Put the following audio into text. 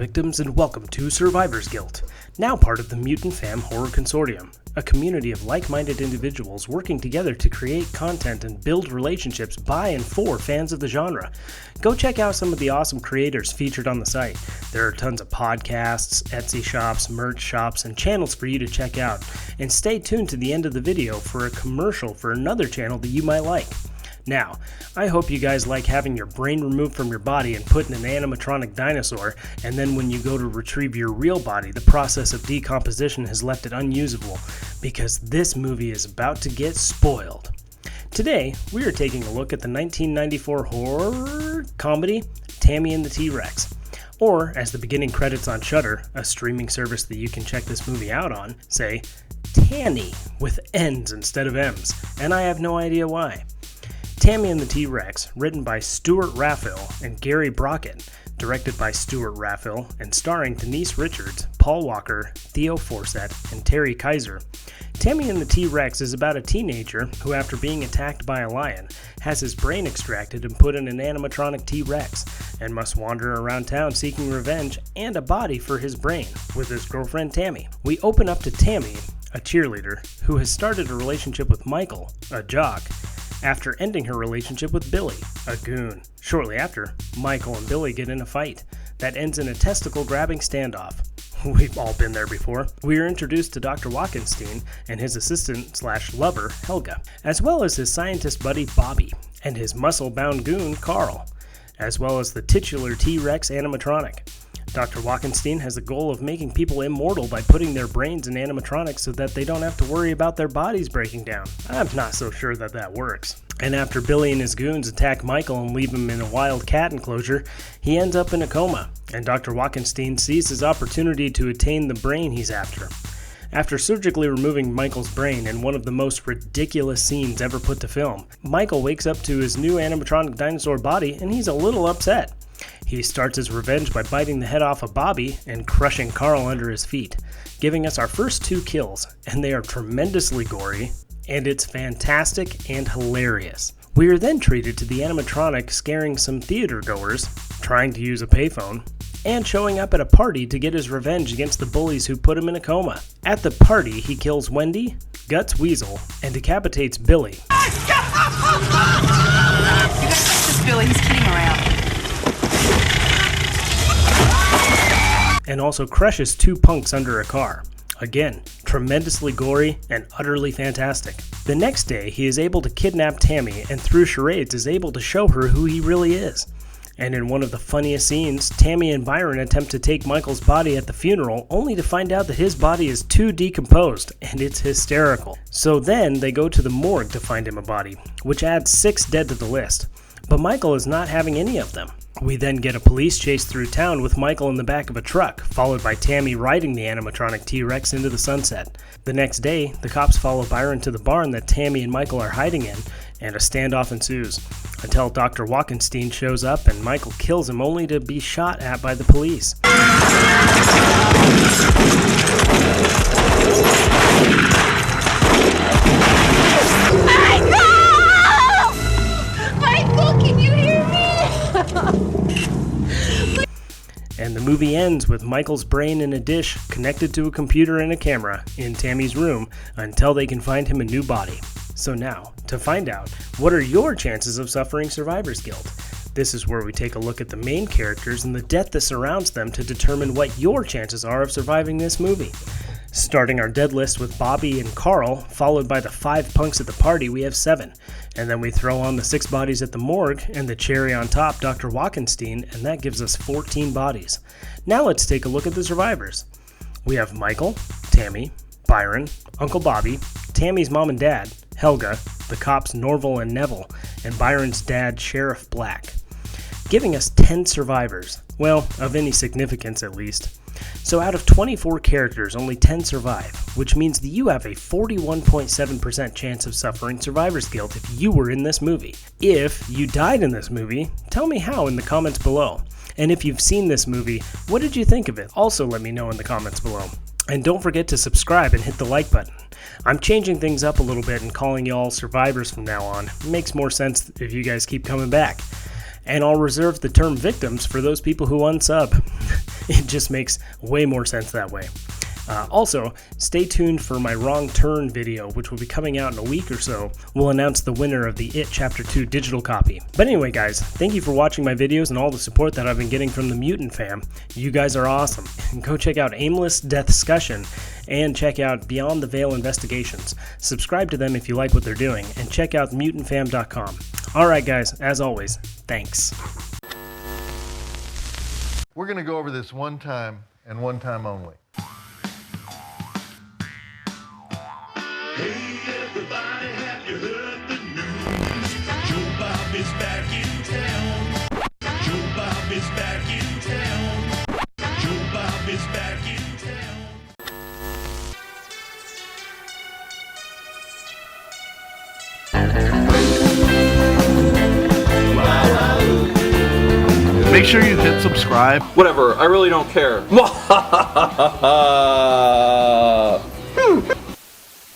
victims, and welcome to Survivor's Guilt, now part of the Mutant Fam Horror Consortium, a community of like-minded individuals working together to create content and build relationships by and for fans of the genre. Go check out some of the awesome creators featured on the site. There are tons of podcasts, Etsy shops, merch shops, and channels for you to check out. And stay tuned to the end of the video for a commercial for another channel that you might like. Now, I hope you guys like having your brain removed from your body and put in an animatronic dinosaur, and then when you go to retrieve your real body, the process of decomposition has left it unusable, because this movie is about to get spoiled. Today, we are taking a look at the 1994 horror comedy, Tammy and the T-Rex. Or, as the beginning credits on Shudder, a streaming service that you can check this movie out on, say, Tanny, with N's instead of M's, and I have no idea why. Tammy and the T-Rex, written by Stuart Raphael and Gary Brockett, directed by Stuart Raphael, and starring Denise Richards, Paul Walker, Theo Forsett, and Terry Kaiser. Tammy and the T-Rex is about a teenager who, after being attacked by a lion, has his brain extracted and put in an animatronic T-Rex, and must wander around town seeking revenge and a body for his brain with his girlfriend Tammy. We open up to Tammy, a cheerleader, who has started a relationship with Michael, a jock, after ending her relationship with Billy, a goon. Shortly after, Michael and Billy get in a fight that ends in a testicle-grabbing standoff. We've all been there before. We are introduced to Dr. Wachenstein and his assistant/lover, Helga, as well as his scientist buddy, Bobby, and his muscle-bound goon, Carl, as well as the titular T-Rex animatronic. Dr. Wachenstein has the goal of making people immortal by putting their brains in animatronics so that they don't have to worry about their bodies breaking down. I'm not so sure that works. And after Billy and his goons attack Michael and leave him in a wild cat enclosure, he ends up in a coma, and Dr. Wachenstein sees his opportunity to attain the brain he's after. After surgically removing Michael's brain in one of the most ridiculous scenes ever put to film, Michael wakes up to his new animatronic dinosaur body and he's a little upset. He starts his revenge by biting the head off of Bobby and crushing Carl under his feet, giving us our first 2 kills, and they are tremendously gory, and it's fantastic and hilarious. We are then treated to the animatronic scaring some theater goers, trying to use a payphone, and showing up at a party to get his revenge against the bullies who put him in a coma. At the party, he kills Wendy, guts Weasel, and decapitates Billy. You gotta catch this Billy, he's kidding around. And also crushes 2 punks under a car. Again, tremendously gory and utterly fantastic. The next day, he is able to kidnap Tammy and through charades is able to show her who he really is. And in one of the funniest scenes, Tammy and Byron attempt to take Michael's body at the funeral only to find out that his body is too decomposed, and it's hysterical. So then they go to the morgue to find him a body, which adds 6 dead to the list. But Michael is not having any of them. We then get a police chase through town with Michael in the back of a truck, followed by Tammy riding the animatronic T-Rex into the sunset. The next day, the cops follow Byron to the barn that Tammy and Michael are hiding in, and a standoff ensues, until Dr. Wachenstein shows up and Michael kills him only to be shot at by the police. And the movie ends with Michael's brain in a dish connected to a computer and a camera in Tammy's room until they can find him a new body. So now, to find out, what are your chances of suffering survivor's guilt? This is where we take a look at the main characters and the death that surrounds them to determine what your chances are of surviving this movie. Starting our dead list with Bobby and Carl, followed by the 5 punks at the party, we have 7. And then we throw on the 6 bodies at the morgue, and the cherry on top, Dr. Wachenstein, and that gives us 14 bodies. Now let's take a look at the survivors. We have Michael, Tammy, Byron, Uncle Bobby, Tammy's mom and dad, Helga, the cops Norval and Neville, and Byron's dad, Sheriff Black, giving us 10 survivors. Well, of any significance at least. So out of 24 characters, only 10 survive, which means that you have a 41.7% chance of suffering survivor's guilt if you were in this movie. If you died in this movie, tell me how in the comments below. And if you've seen this movie, what did you think of it? Also let me know in the comments below. And don't forget to subscribe and hit the like button. I'm changing things up a little bit and calling y'all survivors from now on. It makes more sense if you guys keep coming back. And I'll reserve the term victims for those people who unsub. It just makes way more sense that way. Also, stay tuned for my Wrong Turn video, which will be coming out in a week or so. We'll announce the winner of the It Chapter 2 digital copy. But anyway, guys, thank you for watching my videos and all the support that I've been getting from the Mutant fam. You guys are awesome. Go check out Aimless Deathscussion and check out Beyond the Veil Investigations. Subscribe to them if you like what they're doing, and check out mutantfam.com. Alright guys, as always, thanks. We're going to go over this one time and one time only. Hey everybody, have you heard the news? Joe Bob is back in town. Joe Bob is back in town. Joe Bob is back in town. Make sure you hit subscribe. Whatever, I really don't care.